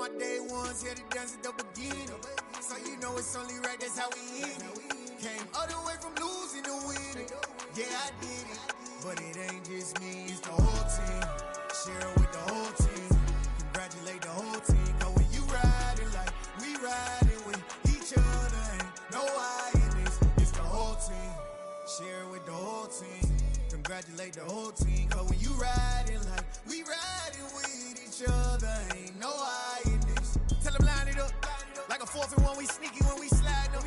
my day ones, had it done since the beginning. So you know it's only right, that's how we end it. Came all the way from losing to winning. Yeah, I did it, but it ain't just me, it's the whole team. Share it with the whole team. Congratulate the whole team. Cause when you riding like we riding with each other, ain't no I in this, it's the whole team. Share it with the whole team. Congratulate the whole team. Cause when you riding like we riding with each other, ain't no I in this. Tell them line it up. Like a 4th and 1, we sneaky when we slide them.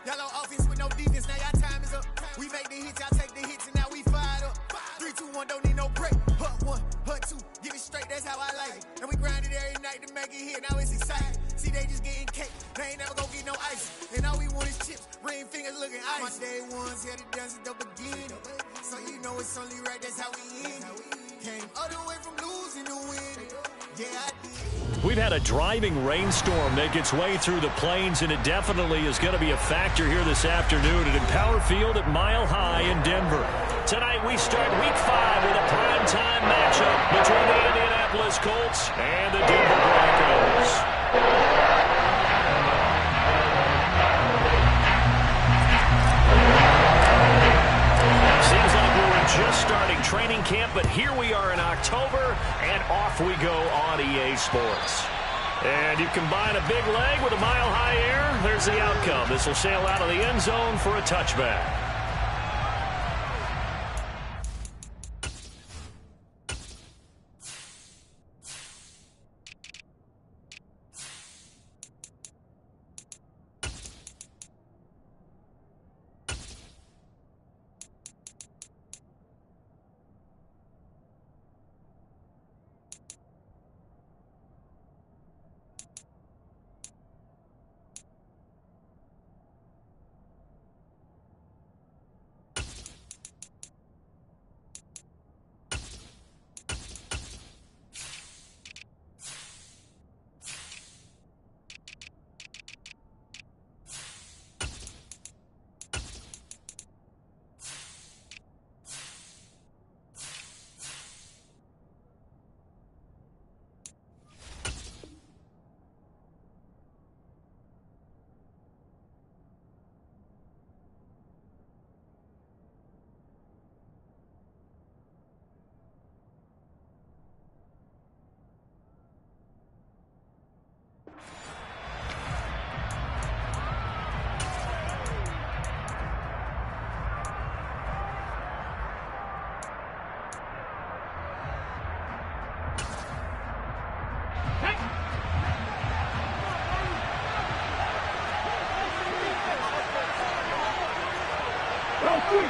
Y'all on offense with no defense, now y'all time is up. We make the hits, y'all take the hits, and now we fired up. 3, 2, 1, don't need no break. Hut 1, hut 2, give it straight, that's how I like it. And we grind it every night to make it hit, now it's exciting. See, they just getting cake, they ain't never gonna get no ice. And all we want is chips, ring fingers looking ice. My day ones, had it done since the beginning. So you know it's only right, that's how we end it. Came all the way from losing to winning. Yeah, I did. We've had a driving rainstorm make its way through the plains, and it definitely is going to be a factor here this afternoon at Empower Field at Mile High in Denver. Tonight we start Week 5 with a primetime matchup between the Indianapolis Colts and the Denver Broncos. Seems like we were just starting training camp, but here we are in October, and off we go on EA Sports. And you combine a big leg with a mile-high air, there's the outcome. This will sail out of the end zone for a touchback.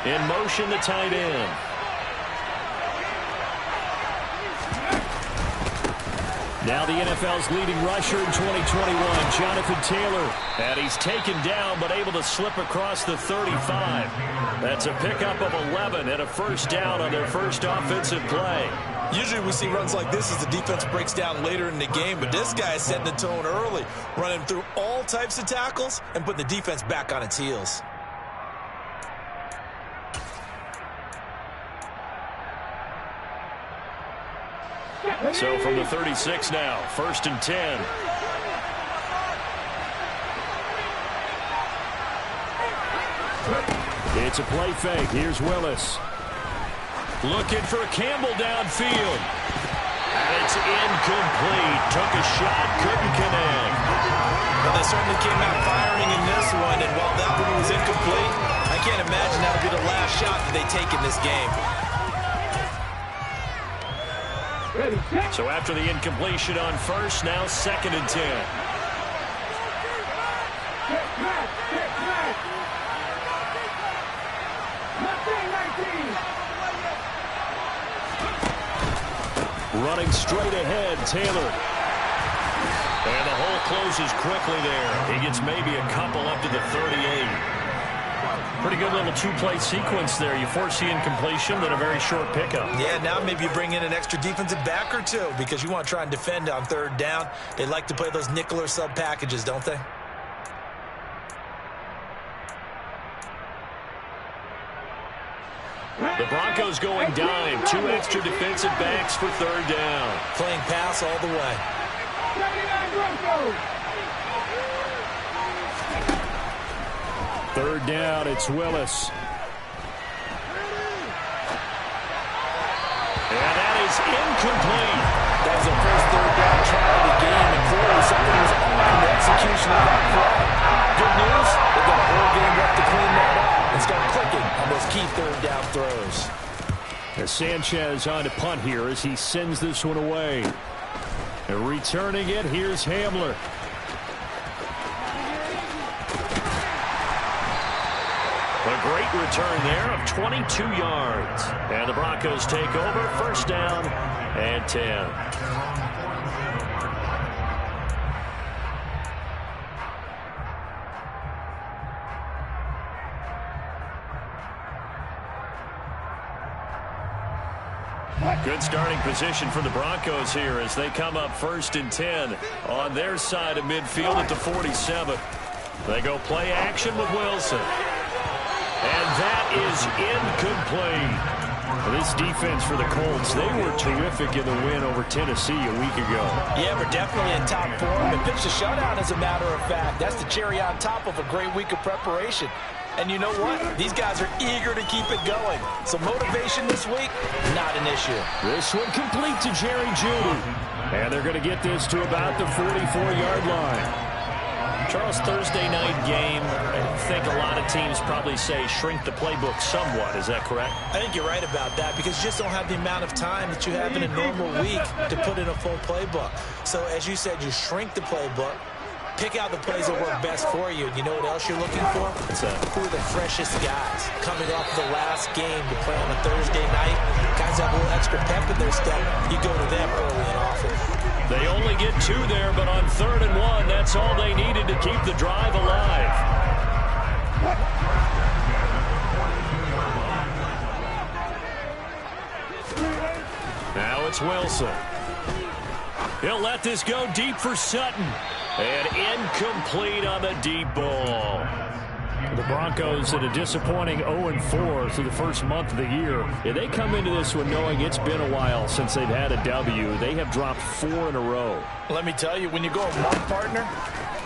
In motion, the tight end. Now the NFL's leading rusher in 2021, Jonathan Taylor. And he's taken down, but able to slip across the 35. That's a pickup of 11 and a first down on their first offensive play. Usually we see runs like this as the defense breaks down later in the game, but this guy is setting the tone early, running through all types of tackles and putting the defense back on its heels. So from the 36 now, 1st and 10. It's a play fake. Here's Willis. Looking for Campbell downfield. And it's incomplete. Took a shot, couldn't connect. Well, they certainly came out firing in this one, and while that one was incomplete, I can't imagine that'll be the last shot that they take in this game. So after the incompletion on first, now 2nd and 10. Running straight ahead, Taylor. And the hole closes quickly there. He gets maybe a couple up to the 38. Pretty good little two-play sequence there. You force the incompletion, then a very short pickup. Yeah, now maybe you bring in an extra defensive back or two because you want to try and defend on 3rd down. They like to play those nickel or sub packages, don't they? The Broncos going dime. 2 extra defensive backs for 3rd down. Playing pass all the way. Third down, it's Willis. And that is incomplete. That was the first third down try of the game, and clearly something was off in the execution of that play. Good news, they've got a whole game left to clean that up and start clicking on those key third down throws. As Sanchez on to punt here as he sends this one away. And returning it, here's Hamler. A great return there of 22 yards. And the Broncos take over, first down and 10. Good starting position for the Broncos here as they come up first and 10 on their side of midfield at the 47. They go play action with Wilson. And that is incomplete. This defense for the Colts, they were terrific in the win over Tennessee a week ago. Yeah, we're definitely in top form. They pitched a shutout, as a matter of fact. That's the cherry on top of a great week of preparation. And you know what? These guys are eager to keep it going. So motivation this week, not an issue. This one complete to Jerry Jeudy. And they're going to get this to about the 44-yard line. Charles, Thursday night game, I think a lot of teams probably say shrink the playbook somewhat. Is that correct? I think you're right about that because you just don't have the amount of time that you have in a normal week to put in a full playbook. So as you said, you shrink the playbook, pick out the plays that work best for you. And you know what else you're looking for? What's that? Who are the freshest guys coming off the last game to play on a Thursday night? Guys have a little extra pep in their step. You go to them early and often. They only get 2 there, but on 3rd and 1, that's all they needed to keep the drive alive. Now it's Wilson. He'll let this go deep for Sutton. And incomplete on the deep ball. The Broncos at a disappointing 0-4 through the first month of the year. Yeah, they come into this one knowing it's been a while since they've had a W. They have dropped 4 in a row. Let me tell you, when you go a month, partner,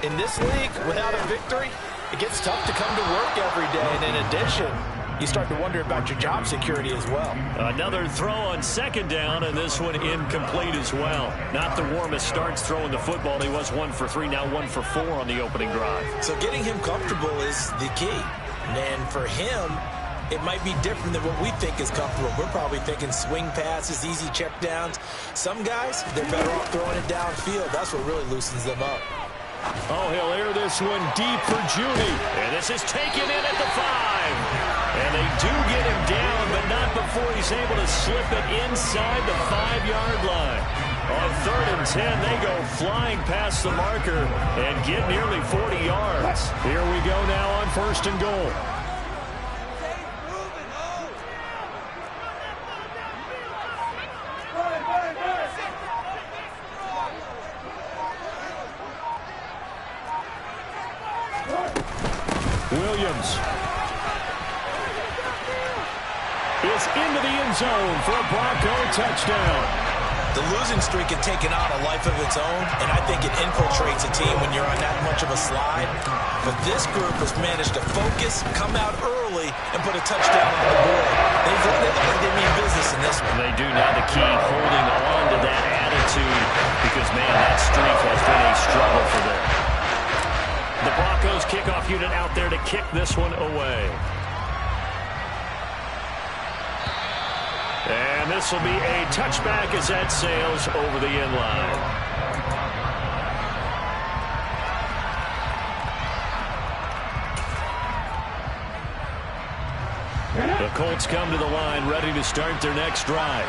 in this league without a victory, it gets tough to come to work every day. And in addition, you start to wonder about your job security as well. Another throw on 2nd down, and this one incomplete as well. Not the warmest starts throwing the football. He was 1 for 3, now 1 for 4 on the opening drive. So getting him comfortable is the key. And for him, it might be different than what we think is comfortable. We're probably thinking swing passes, easy check downs. Some guys, they're better off throwing it downfield. That's what really loosens them up. Oh, he'll air this one deep for Jeudy. And this is taken in at the 5. And they do get him down, but not before he's able to slip it inside the 5-yard line. On 3rd and 10, they go flying past the marker and get nearly 40 yards. Here we go now on 1st and goal. Williams is into the end zone for a Bronco touchdown. The losing streak had taken on a life of its own, and I think it infiltrates a team when you're on that much of a slide. But this group has managed to focus, come out early, and put a touchdown on the board. They look like they mean business in this one. They do now to keep holding on to that attitude because, man, that streak has been a struggle for them. The Broncos kickoff unit out there to kick this one away. And this will be a touchback as that sails over the end line. The Colts come to the line ready to start their next drive.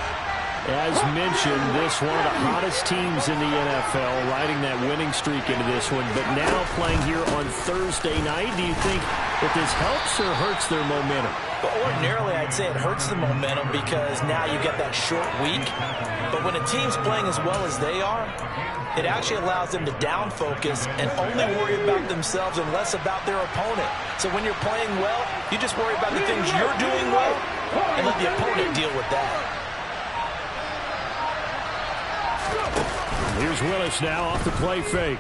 As mentioned, this one of the hottest teams in the NFL, riding that winning streak into this one, but now playing here on Thursday night. Do you think that this helps or hurts their momentum? But ordinarily, I'd say it hurts the momentum because now you get that short week. But when a team's playing as well as they are, it actually allows them to down focus and only worry about themselves and less about their opponent. So when you're playing well, you just worry about the things you're doing well and let the opponent deal with that. Here's Willis now off the play fake.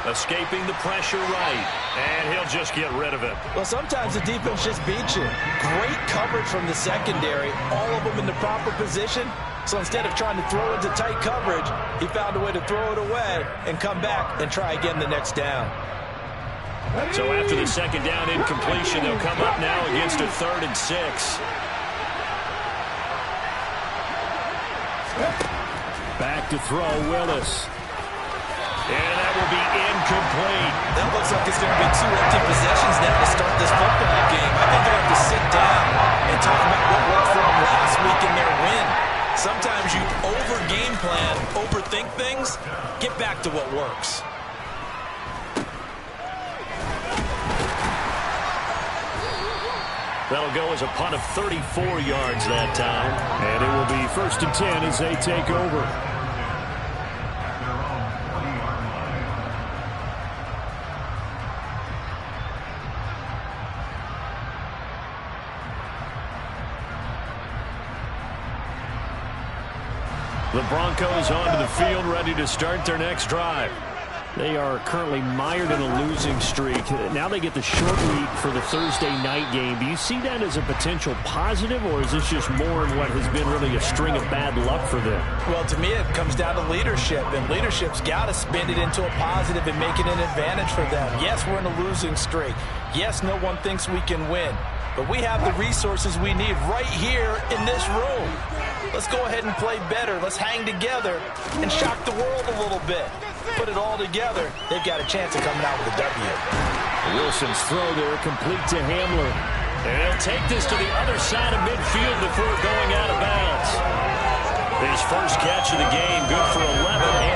Escaping the pressure right, and he'll just get rid of it. Well, sometimes the defense just beats you. Great coverage from the secondary, all of them in the proper position. So instead of trying to throw into tight coverage, he found a way to throw it away and come back and try again the next down. So after the second down incompletion, they'll come up now against a 3rd and 6. Back to throw, Willis. And that will be incomplete. That looks like it's going to be 2 empty possessions now to start this football game. I think they're going to have to sit down and talk about what worked for them last week in their win. Sometimes you over-game plan, overthink things. Get back to what works. That'll go as a punt of 34 yards that time. And it will be 1st and 10 as they take over. The Broncos onto the field, ready to start their next drive. They are currently mired in a losing streak. Now they get the short week for the Thursday night game. Do you see that as a potential positive, or is this just more in what has been really a string of bad luck for them? Well, to me, it comes down to leadership, and leadership's got to spin it into a positive and make it an advantage for them. Yes, we're in a losing streak. Yes, no one thinks we can win, but we have the resources we need right here in this room. Let's go ahead and play better. Let's hang together and shock the world a little bit. Put it all together. They've got a chance of coming out with a W. Wilson's throw there complete to Hamler. And he'll take this to the other side of midfield before going out of bounds. His first catch of the game, good for 11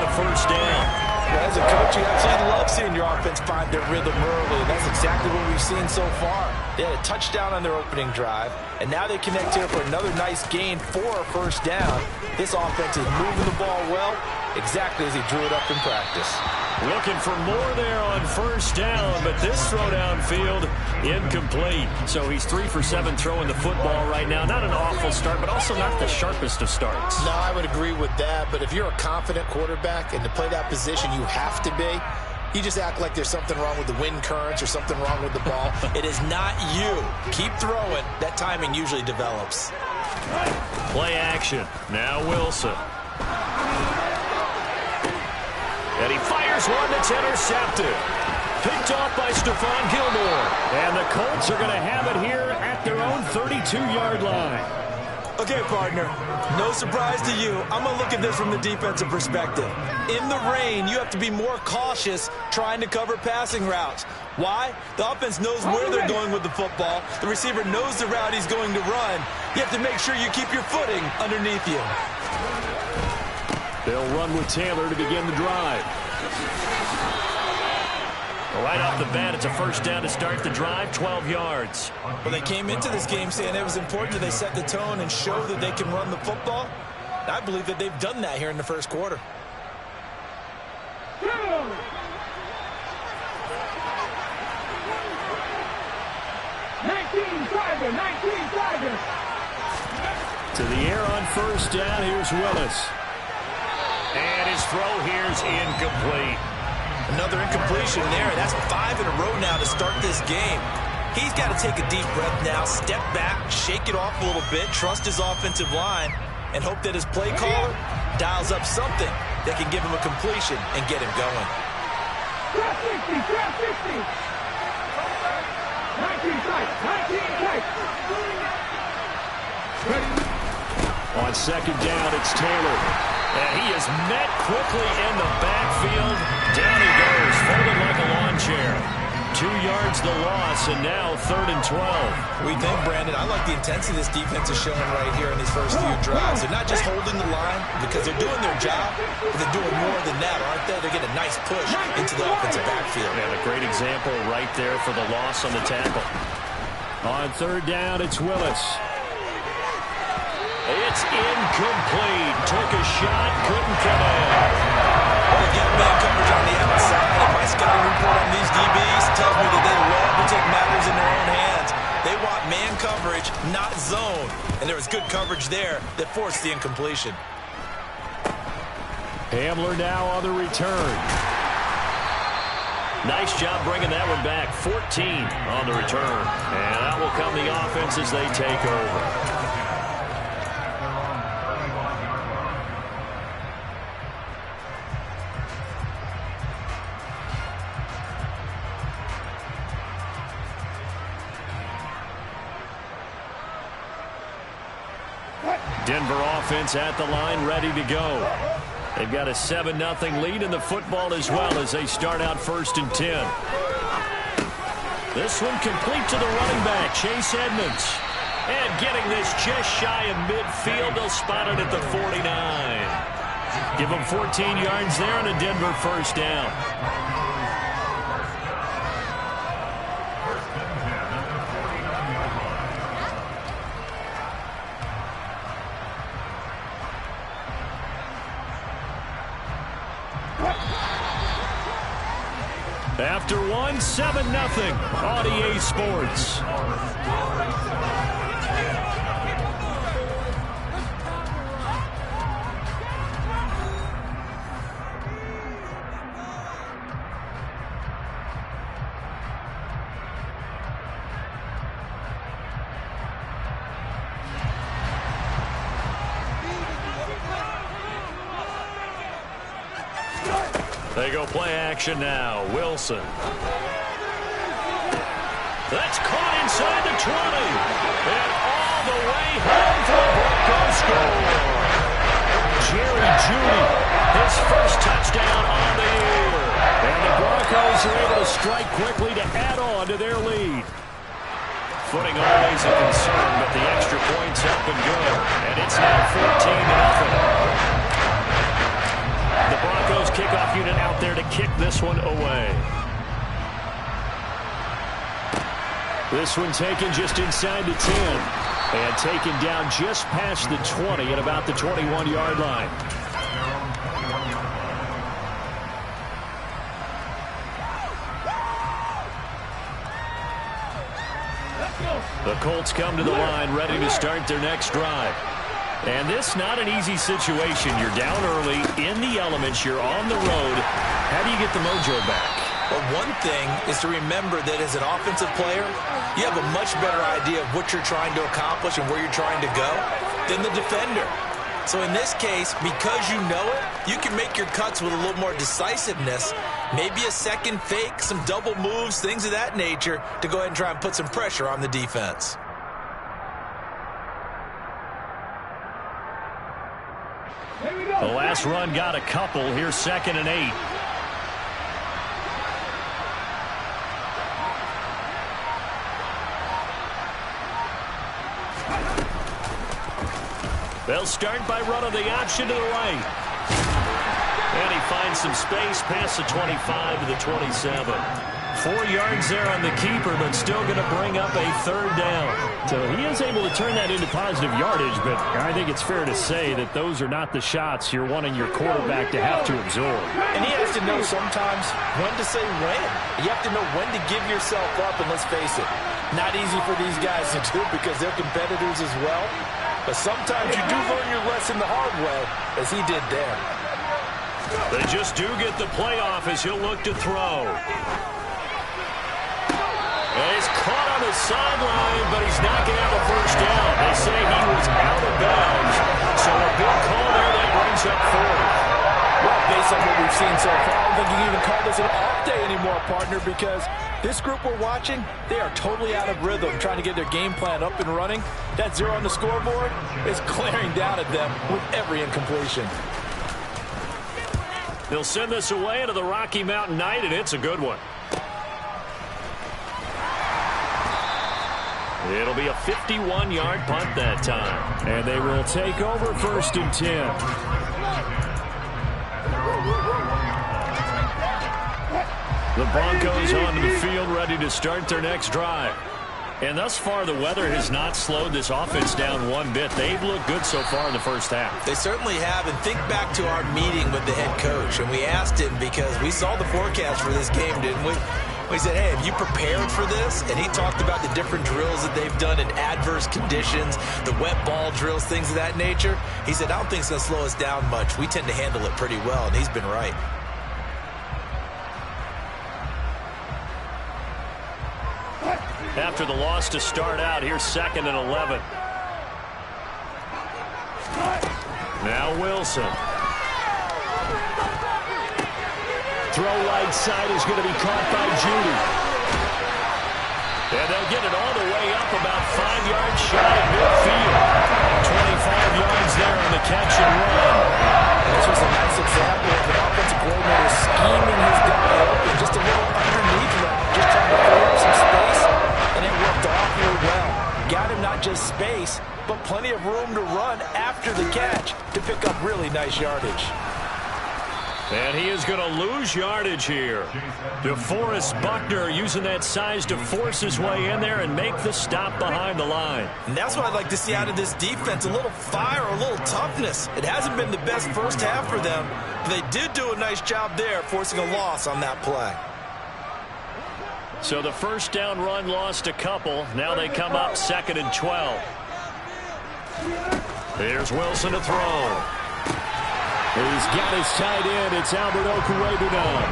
and a 1st down. As a coach, you absolutely love seeing your offense find their rhythm early. That's exactly what we've seen so far. They had a touchdown on their opening drive, and now they connect here for another nice gain for a 1st down. This offense is moving the ball well, exactly as he drew it up in practice. Looking for more there on 1st down, but this throw downfield incomplete. So he's 3 for 7 throwing the football right now. Not an awful start, but also not the sharpest of starts. No, I would agree with that, but if you're a confident quarterback and to play that position you have to be, you just act like there's something wrong with the wind currents or something wrong with the ball. It is not you. Keep throwing. That timing usually develops. Play action. Now Wilson. And he fires one that's intercepted. Picked off by Stephon Gilmore. And the Colts are going to have it here at their own 32-yard line. Okay, partner, no surprise to you. I'm going to look at this from the defensive perspective. In the rain, you have to be more cautious trying to cover passing routes. Why? The offense knows where they're going with the football. The receiver knows the route he's going to run. You have to make sure you keep your footing underneath you. They'll run with Taylor to begin the drive. Right off the bat, it's a 1st down to start the drive, 12 yards. Well, they came into this game saying it was important that they set the tone and show that they can run the football. And I believe that they've done that here in the 1st quarter. 19 Tigers. To the air on 1st down, here's Willis. And his throw here's incomplete. Another incompletion there. That's 5 in a row now to start this game. He's got to take a deep breath now, step back, shake it off a little bit, trust his offensive line, and hope that his play caller dials up something that can give him a completion and get him going. 19 On 2nd down, it's Taylor. And he is met quickly in the backfield. Down he goes, folded like a lawn chair. 2 yards the loss, and now 3rd and 12. We think, Brandon, I like the intensity this defense is showing right here in these first few drives. They're not just holding the line because they're doing their job, but they're doing more than that, aren't they? They're getting a nice push into the offensive backfield. And a great example right there for the loss on the tackle. On 3rd down, it's Willis. It's incomplete. Took a shot, couldn't connect. Well, again, man coverage on the outside. And my scouting report on these DBs tells me that they love to take matters in their own hands. They want man coverage, not zone. And there was good coverage there that forced the incompletion. Hamler now on the return. Nice job bringing that one back. 14 on the return. And that will come the offense as they take over. Denver offense at the line, ready to go. They've got a 7-0 lead in the football as well as they start out 1st and 10. This one complete to the running back, Chase Edmonds. And getting this just shy of midfield, they'll spot it at the 49. Give them 14 yards there and a Denver 1st down. After one, 7-0 on EA Sports. They go play action now. Wilson. That's caught inside the 20. And all the way home for a Broncos score. Jerry Jeudy, his first touchdown on the year. And the Broncos are able to strike quickly to add on to their lead. Footing always a concern, but the extra point's up and good. And it's now 14-0. The Broncos kickoff unit out there to kick this one away. This one taken just inside the 10. And taken down just past the 20 at about the 21-yard line. The Colts come to the line ready to start their next drive. And this not an easy situation. You're down early, in the elements, you're on the road. How do you get the mojo back? Well, one thing is to remember that as an offensive player, you have a much better idea of what you're trying to accomplish and where you're trying to go than the defender. So in this case, because you know it, you can make your cuts with a little more decisiveness, maybe a second fake, some double moves, things of that nature, to go ahead and try and put some pressure on the defense. The last run got a couple. Here's 2nd and 8. They'll start by running the option to the right. And he finds some space past the 25 to the 27. 4 yards there on the keeper, but still going to bring up a 3rd down. So he is able to turn that into positive yardage, but I think it's fair to say that those are not the shots you're wanting your quarterback to have to absorb. And he has to know sometimes when to say when. You have to know when to give yourself up, and let's face it, not easy for these guys to do because they're competitors as well. But sometimes you do learn your lesson the hard way, as he did there. They just do get the playoff as he'll look to throw. And he's caught on the sideline, but he's not going to have a 1st down. They say he was out of bounds. So a big call there that brings up 4th. Well, based on what we've seen so far, I don't think you can even call this an off day anymore, partner, because this group we're watching, they are totally out of rhythm, trying to get their game plan up and running. That 0 on the scoreboard is glaring down at them with every incompletion. They'll send this away into the Rocky Mountain Night, and it's a good one. It'll be a 51-yard punt that time. And they will take over 1st and 10. The Broncos onto the field ready to start their next drive. And thus far, the weather has not slowed this offense down one bit. They've looked good so far in the first half. They certainly have. And think back to our meeting with the head coach. And we asked him, because we saw the forecast for this game, didn't we? He said, hey, have you prepared for this? And he talked about the different drills that they've done in adverse conditions, the wet ball drills, things of that nature. He said, I don't think it's going to slow us down much. We tend to handle it pretty well, and he's been right. After the loss to start out, here's 2nd and 11. Now Wilson. Throw right side is going to be caught by Judy. And they'll get it all the way up about 5 yards shy of midfield. 25 yards there on the catch and run. This was a nice example of an offensive coordinator scheming his guy open just a little underneath him, just trying to free up some space, and it worked awfully well. Got him not just space, but plenty of room to run after the catch to pick up really nice yardage. And he is going to lose yardage here. DeForest Buckner using that size to force his way in there and make the stop behind the line. And that's what I'd like to see out of this defense, a little fire, a little toughness. It hasn't been the best first half for them, but they did do a nice job there forcing a loss on that play. So the first down run lost a couple. Now they come up 2nd and 12. Here's Wilson to throw. He's got his tight end. It's Albert Okwuegbunam.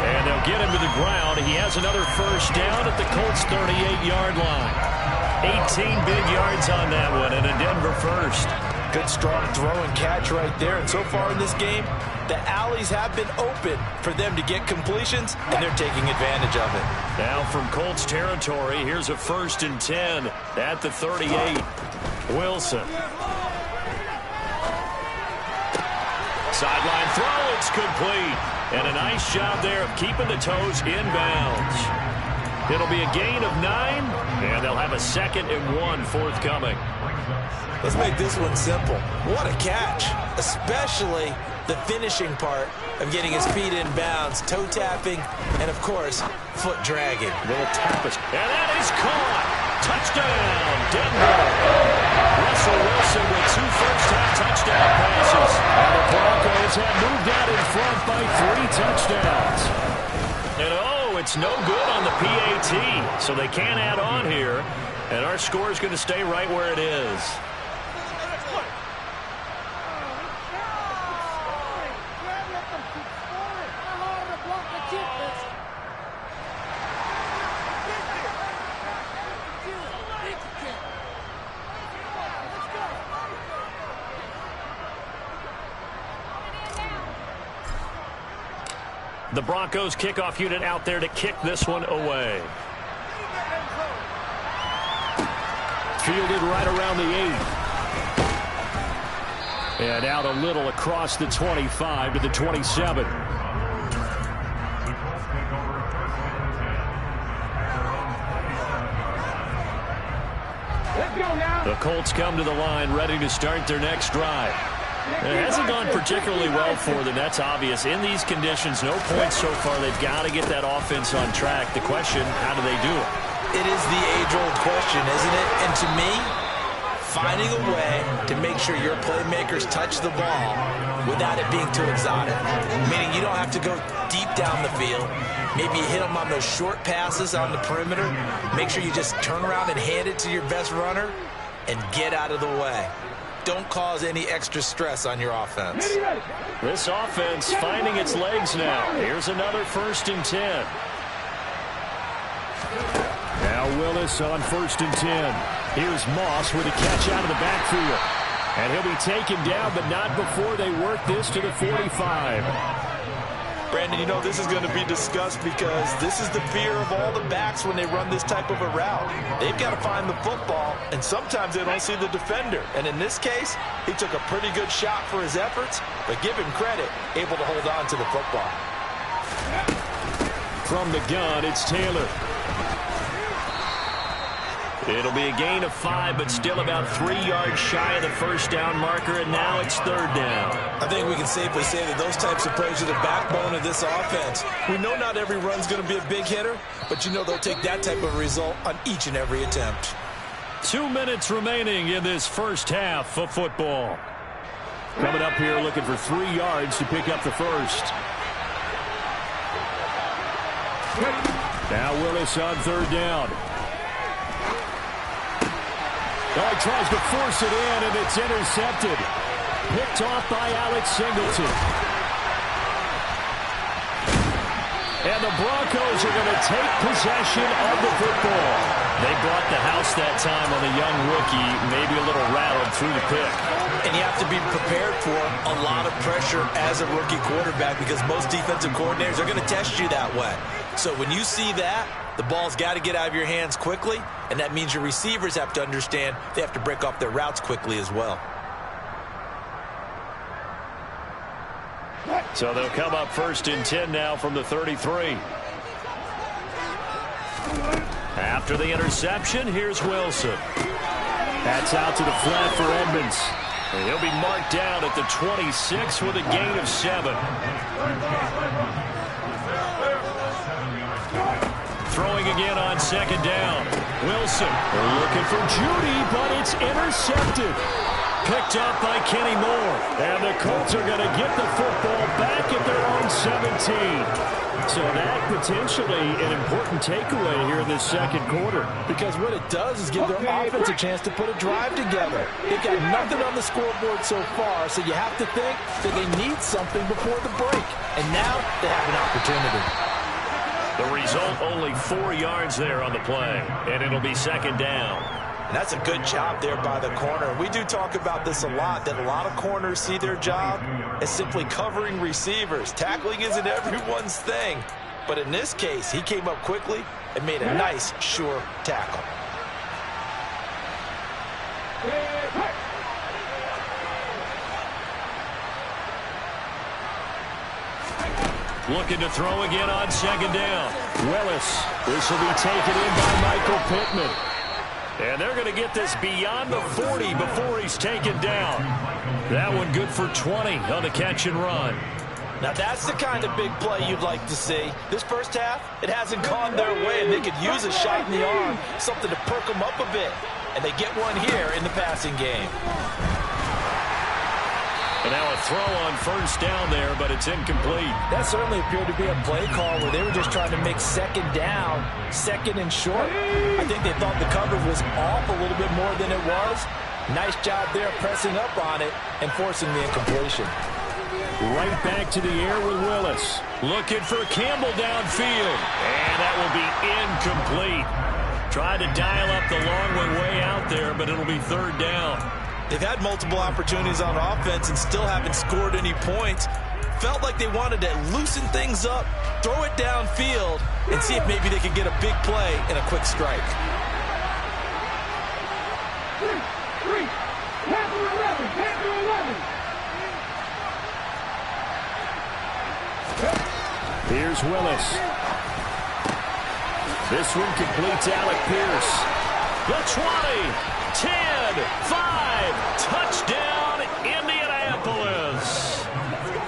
And they'll get him to the ground. He has another first down at the Colts' 38-yard line. 18 big yards on that one, and a Denver first. Good, strong throw and catch right there. And so far in this game, the alleys have been open for them to get completions, and they're taking advantage of it. Now from Colts territory, here's a 1st and 10 at the 38. Wilson. Sideline throw, it's complete. And a nice job there of keeping the toes inbounds. It'll be a gain of 9, and they'll have a 2nd and 1 forthcoming. Let's make this one simple. What a catch, especially the finishing part of getting his feet in bounds, toe tapping, and of course, foot dragging. Little tapestry. And that is caught. Touchdown, Denver. Russell Wilson with 2 first-half touchdown passes. And the Broncos have moved out in front by 3 touchdowns. And oh, it's no good on the PAT, so they can't add on here. And our score is going to stay right where it is. The Broncos kickoff unit out there to kick this one away. Fielded right around the 8. And out a little across the 25 to the 27. Let's go now. The Colts come to the line ready to start their next drive. It hasn't gone particularly well for them. That's obvious. In these conditions, no points so far. They've got to get that offense on track. The question, how do they do it? It is the age-old question, isn't it? And to me, finding a way to make sure your playmakers touch the ball without it being too exotic. Meaning you don't have to go deep down the field. Maybe you hit them on those short passes on the perimeter. Make sure you just turn around and hand it to your best runner and get out of the way. Don't cause any extra stress on your offense. This offense finding its legs now. Here's another 1st and 10. Now Willis on 1st and 10. Here's Moss with a catch out of the backfield. And he'll be taken down, but not before they work this to the 45. Brandon, you know this is going to be discussed because this is the fear of all the backs when they run this type of a route. They've got to find the football, and sometimes they don't see the defender. And in this case, he took a pretty good shot for his efforts, but give him credit, able to hold on to the football. From the gun, it's Taylor. It'll be a gain of 5, but still about 3 yards shy of the first down marker, and now it's 3rd down. I think we can safely say that those types of plays are the backbone of this offense. We know not every run's going to be a big hitter, but you know they'll take that type of result on each and every attempt. 2 minutes remaining in this first half of football. Coming up here looking for 3 yards to pick up the first. Now Willis on third down. Oh, he tries to force it in, and it's intercepted. Picked off by Alex Singleton. And the Broncos are going to take possession of the football. They brought the house that time on the young rookie, maybe a little rattled through the pick. And you have to be prepared for a lot of pressure as a rookie quarterback because most defensive coordinators are going to test you that way. So when you see that, the ball's got to get out of your hands quickly, and that means your receivers have to understand they have to break off their routes quickly as well. So they'll come up 1st and 10 now from the 33. After the interception, here's Wilson. That's out to the flat for Edmonds. And he'll be marked down at the 26 with a gain of 7. Throwing again on 2nd down. Wilson looking for Judy, but it's intercepted. Picked up by Kenny Moore. And the Colts are going to get the football back at their own 17. So that potentially an important takeaway here in this second quarter. Because what it does is give their offense a chance to put a drive together. They've got nothing on the scoreboard so far, so you have to think that they need something before the break. And now they have an opportunity. The result, only 4 yards there on the play. And it'll be 2nd down. And that's a good job there by the corner. We do talk about this a lot, that a lot of corners see their job as simply covering receivers. Tackling isn't everyone's thing. But in this case, he came up quickly and made a nice, sure tackle. Looking to throw again on 2nd down. Willis. This will be taken in by Michael Pittman. And they're going to get this beyond the 40 before he's taken down. That one good for 20 on the catch and run. Now that's the kind of big play you'd like to see. This first half, it hasn't gone their way, and they could use a shot in the arm, something to perk them up a bit. And they get one here in the passing game. And now a throw on 1st down there, but it's incomplete. That certainly appeared to be a play call where they were just trying to make 2nd down, 2nd and short. I think they thought the coverage was off a little bit more than it was. Nice job there pressing up on it and forcing the incompletion. Right back to the air with Willis. Looking for Campbell downfield. And that will be incomplete. Tried to dial up the long one way out there, but it'll be 3rd down. They've had multiple opportunities on offense and still haven't scored any points. Felt like they wanted to loosen things up, throw it downfield, and see if maybe they could get a big play and a quick strike. Here's Willis. This one completes Alec Pierce. The 20, 10, 5, touchdown Indianapolis.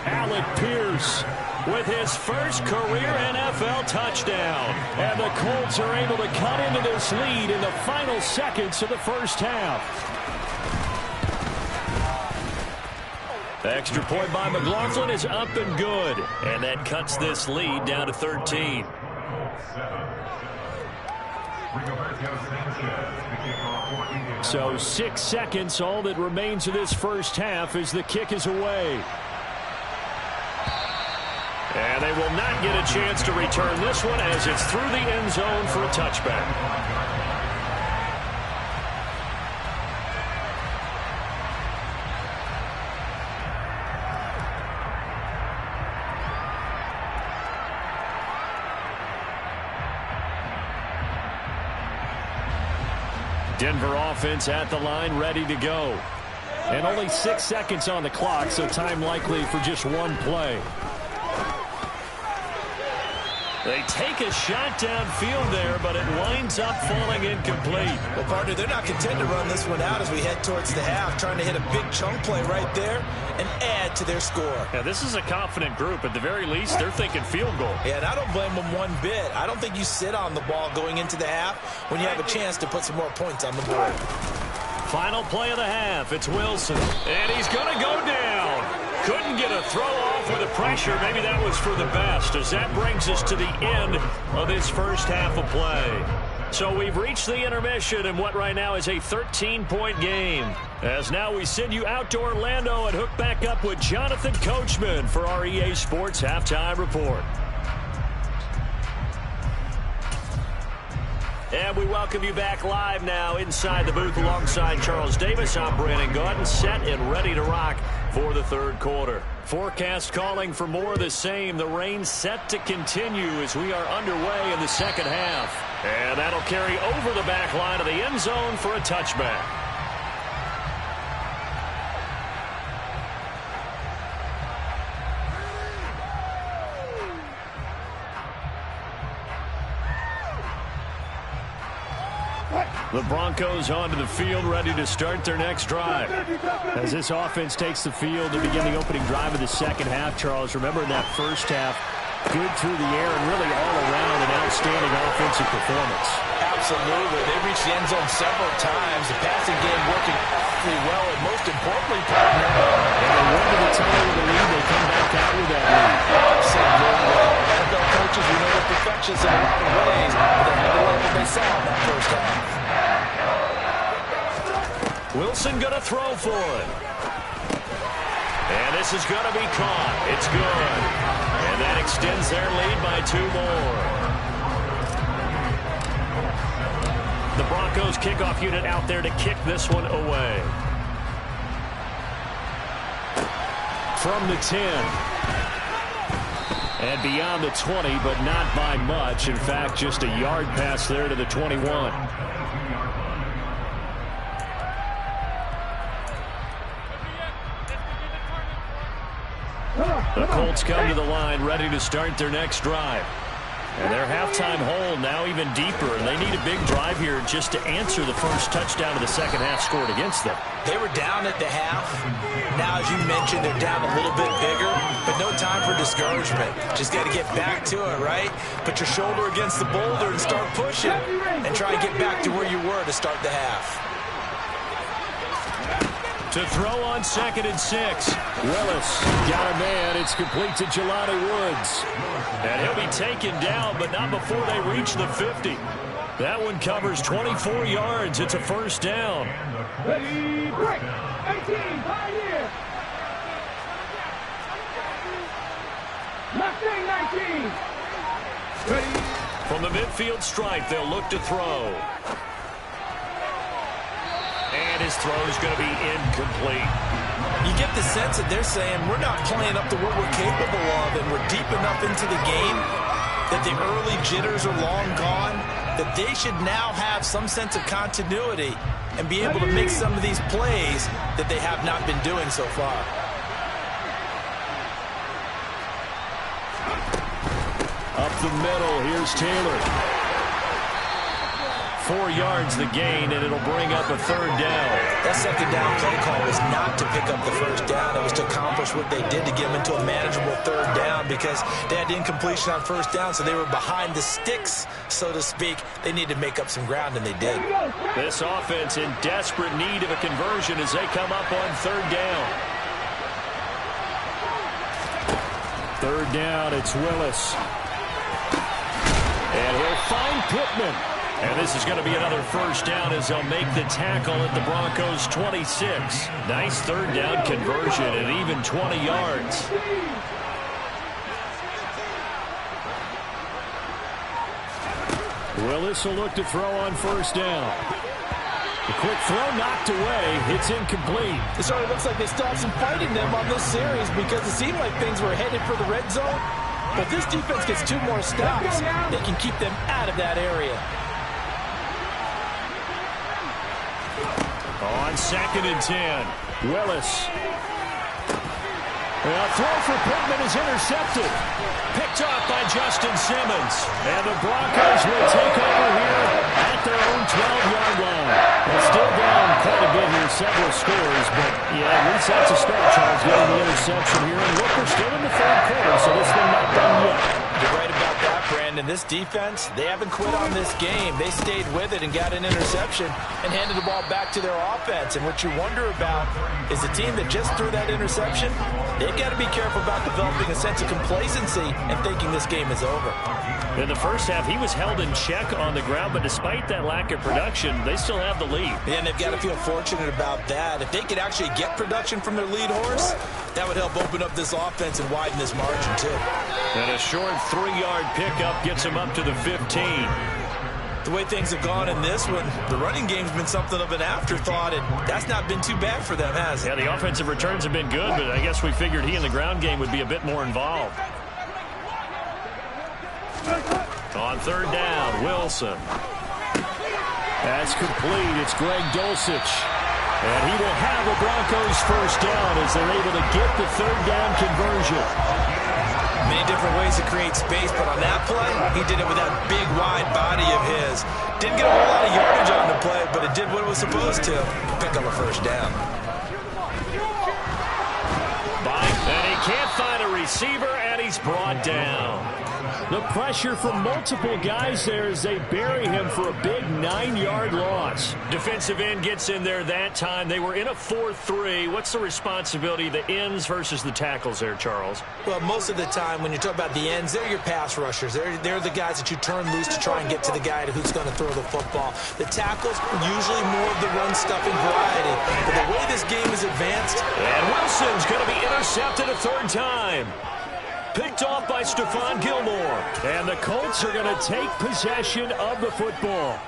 Alec Pierce with his first career NFL touchdown. And the Colts are able to cut into this lead in the final seconds of the first half. The extra point by McLaughlin is up and good. And that cuts this lead down to 13. So 6 seconds, all that remains of this first half as the kick is away. And they will not get a chance to return this one as it's through the end zone for a touchback. Denver offense at the line, ready to go. And only 6 seconds on the clock, so time likely for just one play. They take a shot downfield there, but it winds up falling incomplete. Well, partner, they're not content to run this one out as we head towards the half, trying to hit a big chunk play right there and add to their score. Yeah, this is a confident group. At the very least, they're thinking field goal. Yeah, and I don't blame them one bit. I don't think you sit on the ball going into the half when you have a chance to put some more points on the board. Final play of the half. It's Wilson. And he's going to go down. Couldn't get a throw off with the pressure. Maybe that was for the best, as that brings us to the end of this first half of play. So we've reached the intermission in what right now is a 13-point game. As now we send you out to Orlando and hook back up with Jonathan Coachman for our EA Sports Halftime Report. And we welcome you back live now inside the booth alongside Charles Davis. I'm Brandon Gaudin, set and ready to rock for the third quarter. Forecast calling for more of the same. The rain set to continue as we are underway in the second half. And that'll carry over the back line of the end zone for a touchback. The Broncos onto the field, ready to start their next drive. As this offense takes the field to begin the opening drive of the second half, Charles, remember in that first half, good through the air and really all around an outstanding offensive performance. Absolutely. They reached the end zone several times. The passing game working awfully well, and most importantly, partner. And they went to the tunnel with a lead. They come back out with that lead. Absolutely. NFL coaches, we know they're perfectionists in a lot of ways, but they had to like what they saw in that first half. Wilson going to throw for it. And this is going to be caught. It's good. And that extends their lead by 2 more. The Broncos kickoff unit out there to kick this one away. From the 10. And beyond the 20, but not by much. In fact, just a yard pass there to the 21. The Colts come to the line, ready to start their next drive. And their halftime hole now even deeper, and they need a big drive here just to answer the first touchdown of the second half scored against them. They were down at the half. Now, as you mentioned, they're down a little bit bigger, but no time for discouragement. Just got to get back to it, right? Put your shoulder against the boulder and start pushing, and try and get back to where you were to start the half. To throw on 2nd and 6. Willis got a man. It's complete to Jelani Woods. And he'll be taken down, but not before they reach the 50. That one covers 24 yards. It's a first down. Ready, break. 18, Pioneer. Left wing, 19. Ready. From the midfield stripe, they'll look to throw. And his throw is going to be incomplete. You get the sense that they're saying we're not playing up to what we're capable of, and we're deep enough into the game that the early jitters are long gone, that they should now have some sense of continuity and be able to make some of these plays that they have not been doing so far. Up the middle, here's Taylor. 4 yards the gain, and it'll bring up a third down. That second down play call was not to pick up the first down. It was to accomplish what they did to get them into a manageable third down, because they had incompletion on first down, so they were behind the sticks, so to speak. They needed to make up some ground, and they did. This offense in desperate need of a conversion as they come up on third down. Third down, it's Willis. And he'll find Pittman. And this is going to be another first down as they'll make the tackle at the Broncos' 26. Nice third down conversion and even 20 yards. Willis will look to throw on first down. The quick throw knocked away. It's incomplete. It sort of looks like they still have some fight in them on this series, because it seemed like things were headed for the red zone. But if this defense gets 2 more stops, they can keep them out of that area. On 2nd and 10, Willis. A throw for Pittman is intercepted. Picked off by Justin Simmons. And the Broncos will take over here at their own 12-yard line. They're still down quite a bit here, several scores. But, yeah, at least that's a start, Charles, getting the interception here. And look, we're still in the third quarter, so this thing not done yet. You're right about that, Brandon. Brandon, this defense, they haven't quit on this game. They stayed with it and got an interception and handed the ball back to their offense. And what you wonder about is the team that just threw that interception, they've got to be careful about developing a sense of complacency and thinking this game is over. In the first half, he was held in check on the ground, but despite that lack of production, they still have the lead. And they've got to feel fortunate about that. If they could actually get production from their lead horse, that would help open up this offense and widen this margin, too. And a short 3-yard pickup gets him up to the 15. The way things have gone in this one, the running game's been something of an afterthought, and that's not been too bad for them, has it? Yeah, the offensive returns have been good, but I guess we figured he in the ground game would be a bit more involved. On third down, Wilson. That's complete. It's Greg Dulcich. And he will have the Broncos first down as they're able to get the third down conversion. Many different ways to create space, but on that play, he did it with that big, wide body of his. Didn't get a whole lot of yardage on the play, but it did what it was supposed to. Pick up a first down. And he can't find a receiver, and he's brought down. The pressure from multiple guys there as they bury him for a big 9-yard loss. Defensive end gets in there that time. They were in a 4-3. What's the responsibility of the ends versus the tackles there, Charles? Well, most of the time when you talk about the ends, they're your pass rushers. They're the guys that you turn loose to try and get to the guy who's going to throw the football. The tackles, usually more of the run-stuffing variety. But the way this game is advanced... And Wilson's going to be intercepted a third time. Picked off by Stephon Gilmore. And the Colts are going to take possession of the football.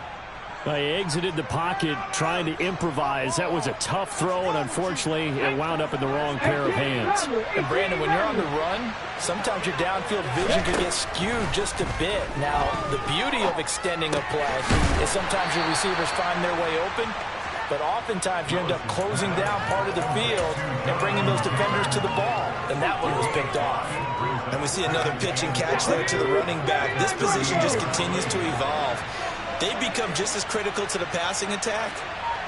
They exited the pocket trying to improvise. That was a tough throw, and unfortunately, it wound up in the wrong pair of hands. And Brandon, when you're on the run, sometimes your downfield vision could get skewed just a bit. Now, the beauty of extending a play is sometimes your receivers find their way open, but oftentimes you end up closing down part of the field and bringing those defenders to the ball. And that one was picked off. And we see another pitch and catch there to the running back. This position just continues to evolve. They've become just as critical to the passing attack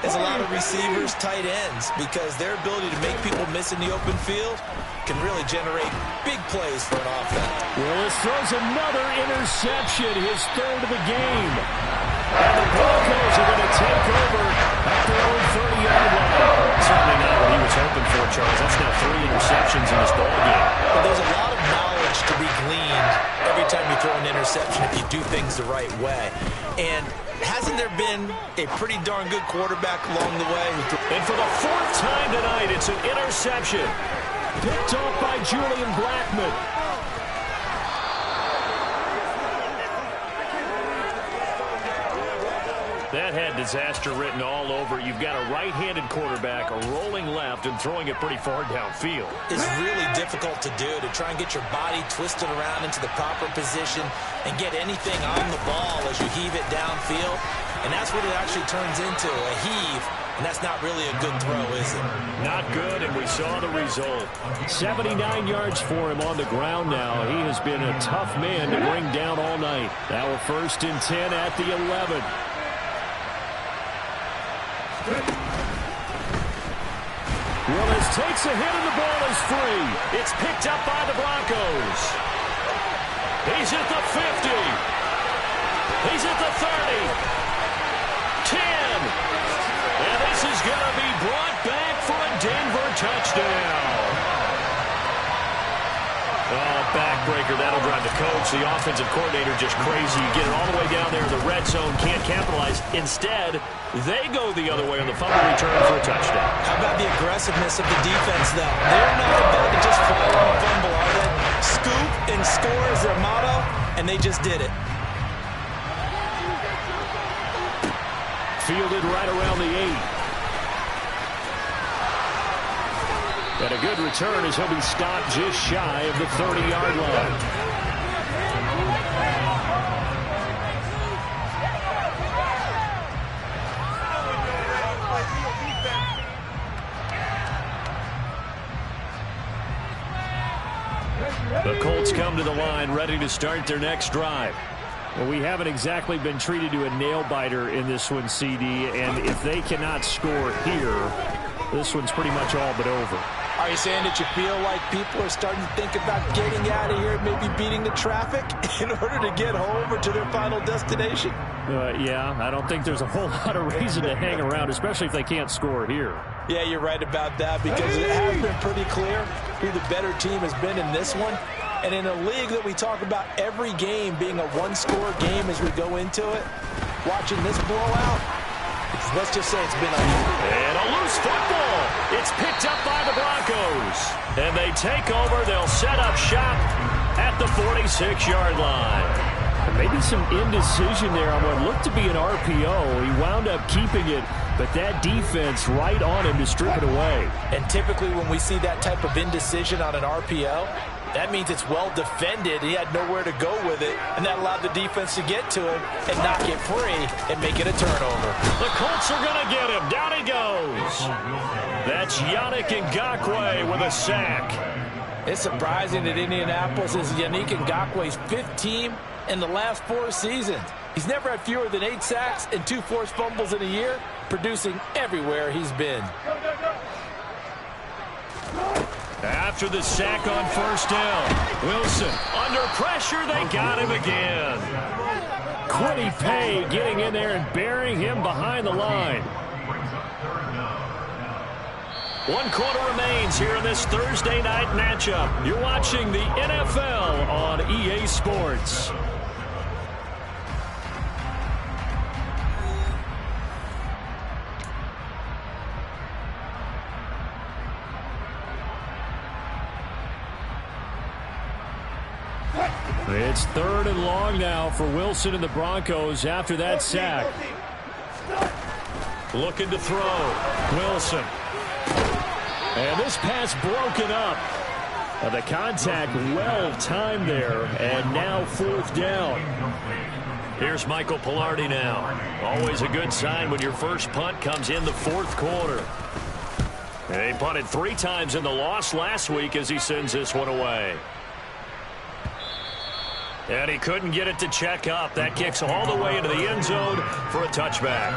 as a lot of receivers, tight ends, because their ability to make people miss in the open field can really generate big plays for an offense. Willis throws another interception, his third of the game. And the Broncos are going to take over at their own 30-yard line. Certainly not what he was hoping for, Charles. That's now 3 interceptions in this ballgame. But there's a lot of knowledge to be gleaned every time you throw an interception if you do things the right way. And hasn't there been a pretty darn good quarterback along the way? And for the 4th time tonight, it's an interception. Picked off by Julian Blackmon. That had disaster written all over. You've got a right-handed quarterback, a rolling left, and throwing it pretty far downfield. It's really difficult to do, to try and get your body twisted around into the proper position and get anything on the ball as you heave it downfield. And that's what it actually turns into, a heave. And that's not really a good throw, is it? Not good, and we saw the result. 79 yards for him on the ground now. He has been a tough man to bring down all night. Now we're 1st and 10 at the 11. Willis takes a hit and the ball is free. It's picked up by the Broncos. He's at the 50. He's at the 30. 10. And this is going to be brought back for a Denver touchdown. Oh, backbreaker. That'll drive the coach. The offensive coordinator just crazy. You get it all the way down there in the red zone. Can't capitalize. Instead, they go the other way on the fumble return for a touchdown. How about the aggressiveness of the defense, though? They're not about to just fall on a fumble, are they? Scoop and score is their motto, and they just did it. Fielded right around the 8. And a good return as he'll be stopped just shy of the 30-yard line. The Colts come to the line ready to start their next drive. Well, we haven't exactly been treated to a nail-biter in this one, CD, and if they cannot score here, this one's pretty much all but over. Are you saying that you feel like people are starting to think about getting out of here, maybe beating the traffic in order to get home or to their final destination? Yeah, I don't think there's a whole lot of reason to hang around, especially if they can't score here. Yeah, you're right about that, because it has been pretty clear who the better team has been in this one. And in a league that we talk about every game being a one-score game as we go into it, watching this blowout, let's just say it's been unusual. And a loose football. It's picked up by the Broncos. And they take over. They'll set up shop at the 46-yard line. And maybe some indecision there on what looked to be an RPO. He wound up keeping it, but that defense right on him to strip it away. And typically when we see that type of indecision on an RPO, that means it's well defended. He had nowhere to go with it, and that allowed the defense to get to him and knock it free and make it a turnover. The Colts are going to get him. Down he goes. That's Yannick Ngakoue with a sack. It's surprising that Indianapolis is Yannick Ngakoue's 5th team in the last 4 seasons. He's never had fewer than 8 sacks and 2 forced fumbles in a year, producing everywhere he's been. After the sack on first down, Wilson under pressure. They got him again. Quiddy Pay getting in there and burying him behind the line. 1 quarter remains here in this Thursday night matchup. You're watching the NFL on EA Sports. It's 3rd and long now for Wilson and the Broncos after that sack. Looking to throw. Wilson. And this pass broken up. The contact well timed there, and now 4th down. Here's Michael Palardy now. Always a good sign when your first punt comes in the 4th quarter. They punted 3 times in the loss last week as he sends this one away. And he couldn't get it to check up. That kicks all the way into the end zone for a touchback.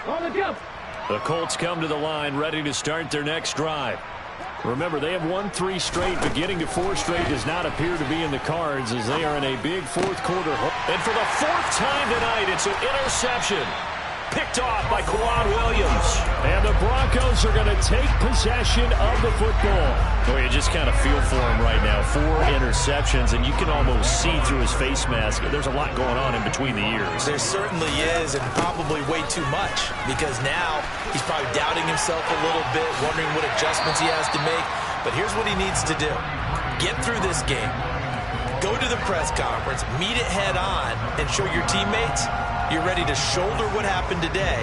On the jump. The Colts come to the line ready to start their next drive. Remember, they have won 3 straight, but getting to 4 straight does not appear to be in the cards as they are in a big 4th quarter. And for the 4th time tonight, it's an interception. Picked off by Quan Williams. And the Broncos are going to take possession of the football. Boy, you just kind of feel for him right now. 4 interceptions, and you can almost see through his face mask. There's a lot going on in between the ears. There certainly is, and probably way too much, because now he's probably doubting himself a little bit, wondering what adjustments he has to make. But here's what he needs to do. Get through this game. Go to the press conference, meet it head on, and show your teammates you're ready to shoulder what happened today,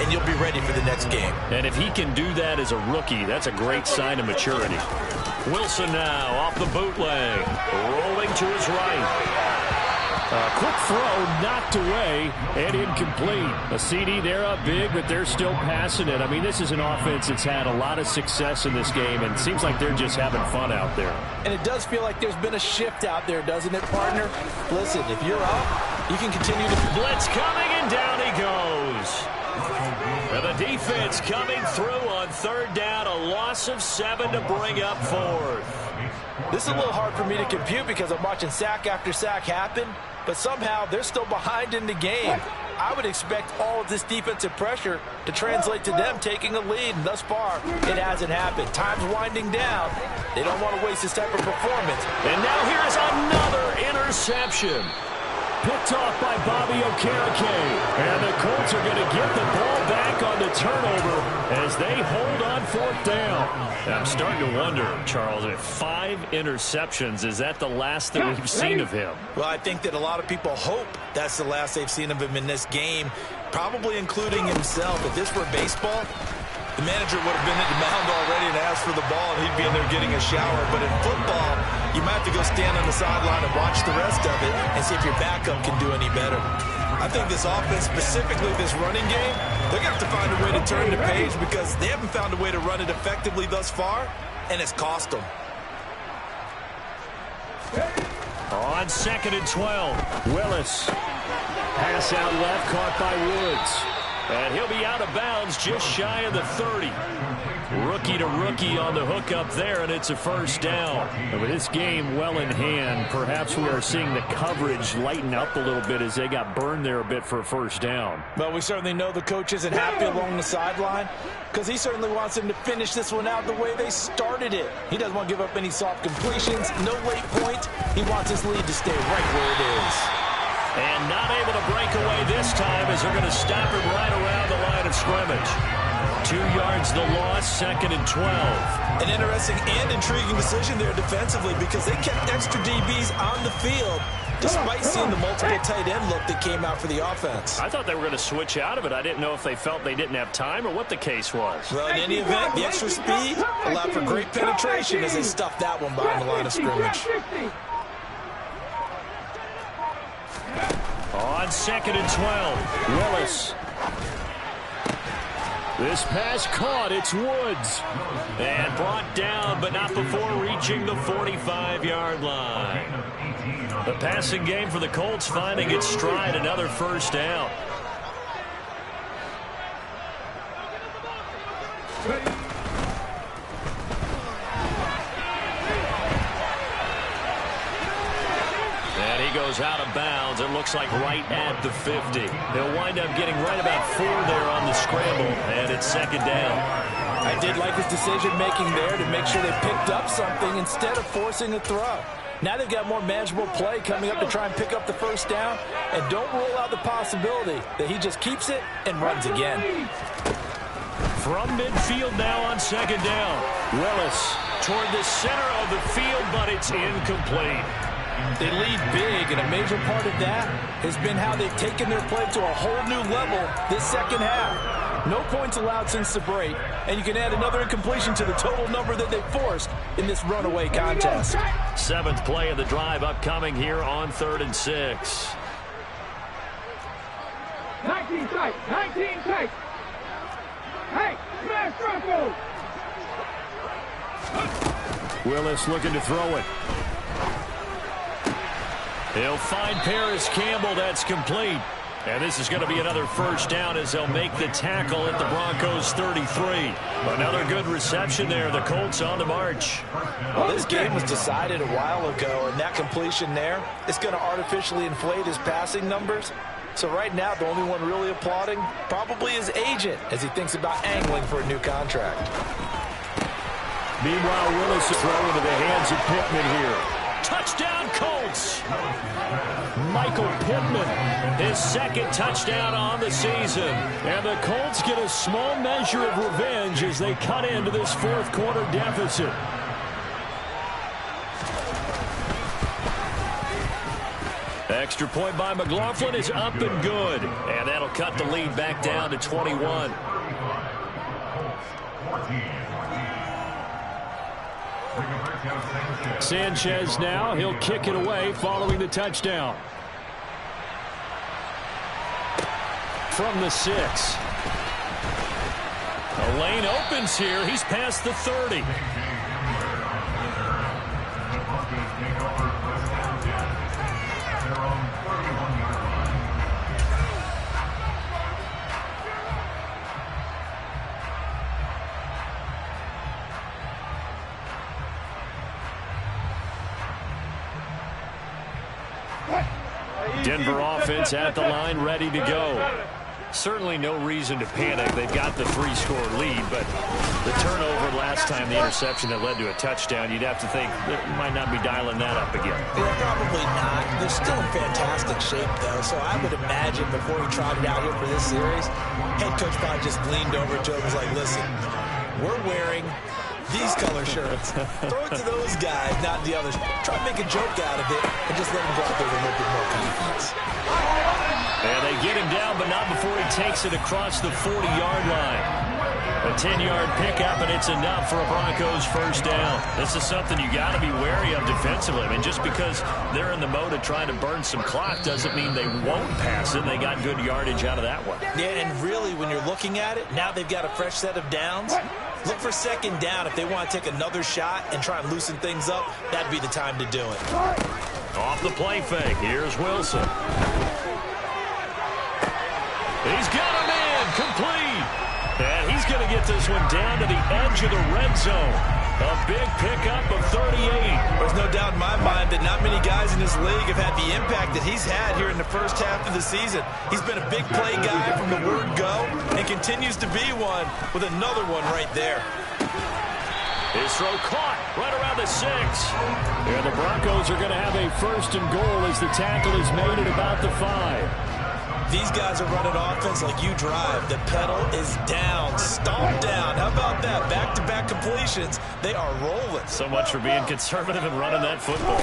and you'll be ready for the next game. And if he can do that as a rookie, that's a great sign of maturity. Wilson now off the bootleg, rolling to his right. A quick throw knocked away and incomplete. A CD, they're up big, but they're still passing it. I mean, this is an offense that's had a lot of success in this game, and it seems like they're just having fun out there. And it does feel like there's been a shift out there, doesn't it, partner? Listen, if you're up, you can continue to... Blitz coming, and down he goes. And the defense coming through on 3rd down, a loss of 7 to bring up 4th. This is a little hard for me to compute because I'm watching sack after sack happen, but somehow they're still behind in the game. I would expect all of this defensive pressure to translate to them taking a lead, and thus far, it hasn't happened. Time's winding down. They don't want to waste this type of performance. And now here is another interception. Picked off by Bobby Okereke. And the Colts are going to get the ball back on the turnover as they hold on 4th down. I'm starting to wonder, Charles, if 5 interceptions, is that the last that we've seen of him? Well, I think that a lot of people hope that's the last they've seen of him in this game, probably including himself. If this were baseball, the manager would have been at the mound already and asked for the ball, and he'd be in there getting a shower. But in football, you might have to go stand on the sideline and watch the rest of it and see if your backup can do any better. I think this offense, specifically this running game, they're going to have to find a way to turn the page because they haven't found a way to run it effectively thus far, and it's cost them. On 2nd and 12. Willis. Pass out left, caught by Woods. And he'll be out of bounds just shy of the 30. Rookie to rookie on the hookup there, and it's a first down. And with this game well in hand, perhaps we are seeing the coverage lighten up a little bit as they got burned there a bit for a first down. Well, we certainly know the coach isn't happy along the sideline because he certainly wants them to finish this one out the way they started it. He doesn't want to give up any soft completions, no late points. He wants his lead to stay right where it is. And not able to break away this time as they're going to stop him right around the line of scrimmage. 2 yards the loss, 2nd and 12. An interesting and intriguing decision there defensively because they kept extra DBs on the field despite seeing the multiple tight end look that came out for the offense. I thought they were going to switch out of it. I didn't know if they felt they didn't have time or what the case was. Well, in any event, the extra speed allowed for great penetration as they stuffed that one behind the line of scrimmage. On 2nd and 12, Willis. This pass caught. It's Woods. And brought down, but not before reaching the 45-yard line. The passing game for the Colts finding its stride. Another first down. Goes out of bounds. It looks like right at the 50. He'll wind up getting right about 4 there on the scramble, and it's 2nd down. I did like his decision-making there to make sure they picked up something instead of forcing a throw. Now they've got more manageable play coming up to try and pick up the first down, and don't rule out the possibility that he just keeps it and runs again. From midfield now on 2nd down. Willis toward the center of the field, but it's incomplete. They lead big, and a major part of that has been how they've taken their play to a whole new level this second half. No points allowed since the break, and you can add another incompletion to the total number that they forced in this runaway contest. 7th play of the drive upcoming here on 3rd and 6. 19 tight, 19 tight. Hey, smash Bronco. Willis looking to throw it. He'll find Paris Campbell. That's complete. And this is going to be another first down as they'll make the tackle at the Broncos 33. Another good reception there. The Colts on the march. Well, this game was decided a while ago, and that completion there is going to artificially inflate his passing numbers. So right now, the only one really applauding probably his agent as he thinks about angling for a new contract. Meanwhile, Willis is thrown into the hands of Pittman here. Touchdown, Colts! Michael Pittman, his 2nd touchdown on the season. And the Colts get a small measure of revenge as they cut into this 4th quarter deficit. Extra point by McLaughlin is up and good. And that'll cut the lead back down to 21. Sanchez now, he'll kick it away following the touchdown. From the 6. A lane opens here. He's past the 30. Denver offense at the line, ready to go. Certainly no reason to panic. They've got the 3-score lead, but the turnover last time, the interception that led to a touchdown, you'd have to think they might not be dialing that up again. Yeah, probably not. They're still in fantastic shape, though, so I would imagine before he trotted out here for this series, head coach probably just leaned over to him and was like, listen, we're wearing these color shirts. Throw it to those guys, not the others. Try to make a joke out of it and just let him go out there with a little bit more confidence. And they get him down, but not before he takes it across the 40-yard line. A 10-yard pickup, and it's enough for a Broncos first down. This is something you got to be wary of defensively. I mean, just because they're in the mode of trying to burn some clock doesn't mean they won't pass it. They got good yardage out of that one. Yeah, and really, when you're looking at it, now they've got a fresh set of downs. Look for 2nd down. If they want to take another shot and try and loosen things up, that'd be the time to do it. Off the play fake, here's Wilson. He's got him in, complete. And he's going to get this one down to the edge of the red zone. A big pickup of 38. There's no doubt in my mind that not many guys in this league have had the impact that he's had here in the first half of the season. He's been a big play guy from the word go and continues to be one with another one right there. His throw caught right around the 6. And the Broncos are going to have a first and goal as the tackle is made at about the 5. These guys are running offense like you drive. The pedal is down, stomp down. How about that? Back-to-back completions. They are rolling. So much for being conservative and running that football.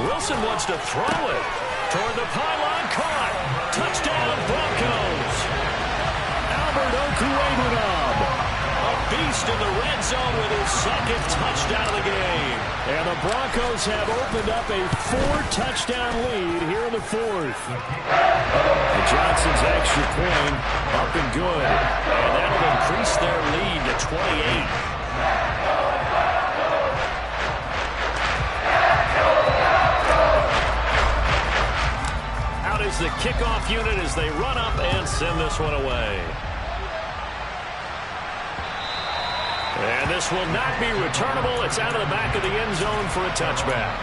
Wilson wants to throw it toward the pylon. Caught. Touchdown, Broncos. Albert Okwuegbunam, a beast in the red zone with his second touchdown of the game. And the Broncos have opened up a 4-touchdown lead here in the 4th. And Johnson's extra point up and good. And that'll increase their lead to 28. Out is the kickoff unit as they run up and send this one away. And this will not be returnable. It's out of the back of the end zone for a touchback.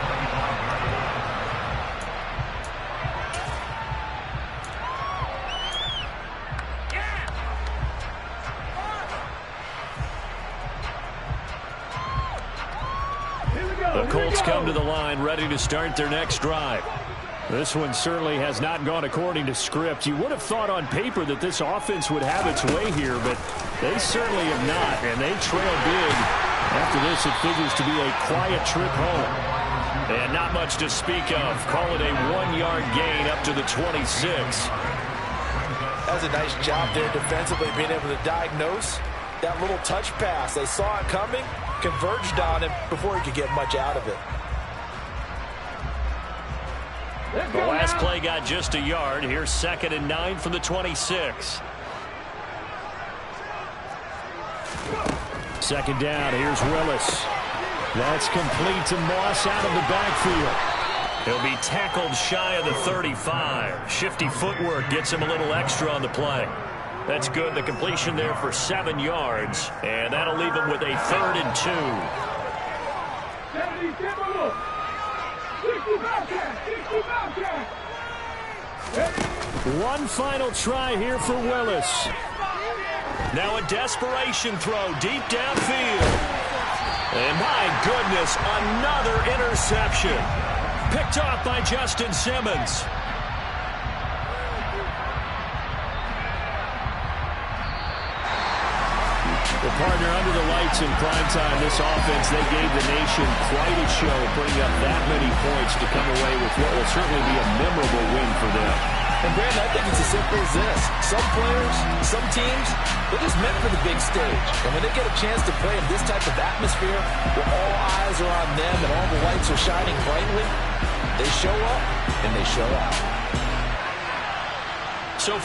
The Colts come to the line ready to start their next drive. This one certainly has not gone according to script. You would have thought on paper that this offense would have its way here, but they certainly have not, and they trail big. After this, it figures to be a quiet trip home. And not much to speak of. Call it a 1-yard gain up to the 26. That was a nice job there defensively, being able to diagnose that little touch pass. They saw it coming, converged on him before he could get much out of it. The last play got just a yard. Here's 2nd and 9 from the 26. Second down. Here's Willis. That's complete to Moss out of the backfield. He'll be tackled shy of the 35. Shifty footwork gets him a little extra on the play. That's good. The completion there for 7 yards. And that'll leave him with a 3rd and 2. One final try here for Willis. Now a desperation throw deep downfield. And my goodness, another interception. Picked off by Justin Simmons. The partner under the lights in primetime, this offense, they gave the nation quite a show, putting up that many points to come away with what will certainly be a memorable win for them. And Brandon, I think it's as simple as this. Some players, some teams, they're just meant for the big stage. And when they get a chance to play in this type of atmosphere, where all eyes are on them and all the lights are shining brightly, they show up and they show out. So for